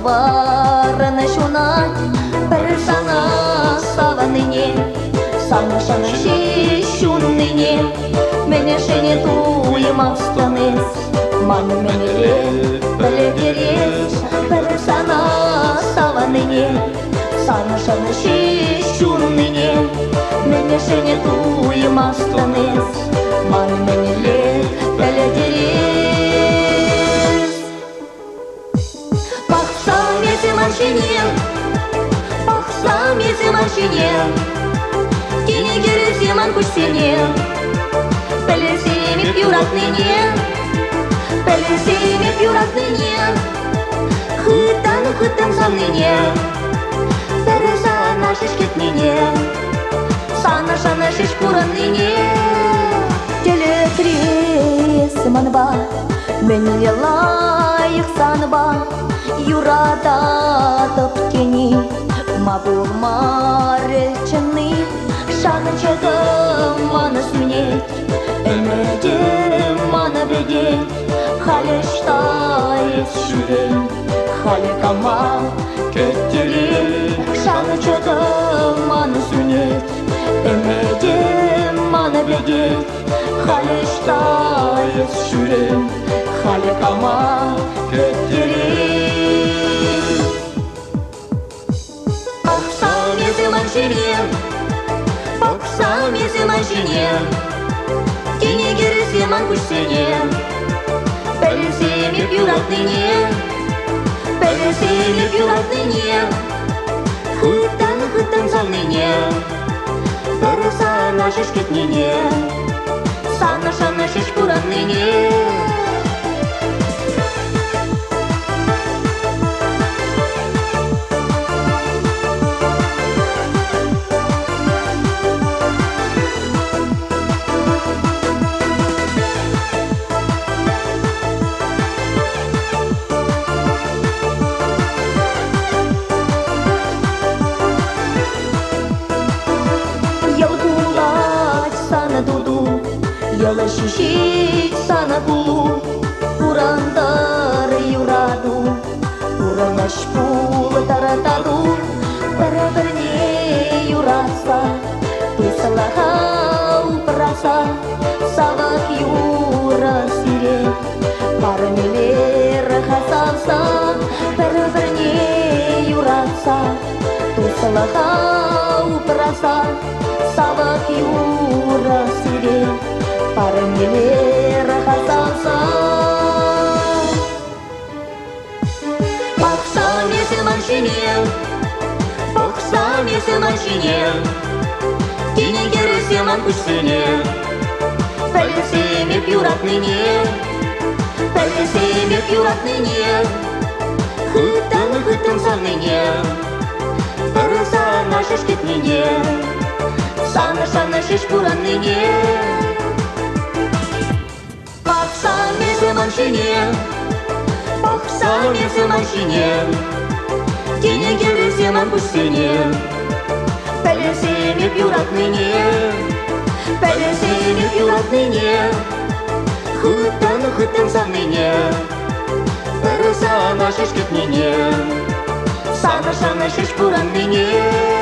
бараны шуна бір сана саваныне санышаны шешуныне мене шене туймастаныз маны мене білдерез бір сана саваныне санышаны шешуныне мене шене туймастаныз маны мене білдерез Бақсам есім аншинен Кене кересем ан күшсенен Білсемеп юратненен Білсемеп юратненен Хыттан санненен Бір сана шешкетненен Сана шеш куранненен Теле кресім анба Мене лайық санба Юрататып кені Мабыл маречыны Шағынчығы маны сүнет Әмәдем маны беден Халештайыз жүрен Халі камал көттерен Шағынчығы маны сүнет Әмәдем маны беден Халештайыз жүрен Халі камал көттерен Бақсам есім аншинен Кене кересем ан күшсенен Білсемеп юратненен Білсемеп юратненен Хыттан санненен Бір сана шешкетненен Сана шеш куранненен Яла шишик сана булу Урандар юраду Уранаш пулы таратаду Бір-бірне юраса Тусалаха упраса Савак юра сире Пармелер хасавса Бір-бірне юраса Тусалаха упраса Савак юра сире Пармелер хасавса Бақсам есім аншинен Бақсам есім аншинен Кене кересем ан күшсенен Білсемеп юратненен Білсемеп юратненен Хыттан санненен Бір сана шешкетненен Сана шеш куранненен Бақсам есім аншинен Бақсам есім аншинен Кене кересем ан күшсенен Білсемеп юратненен Білсемеп юратненен Хыттан санненен Бір сана шешкетненен Сана шеш куранненен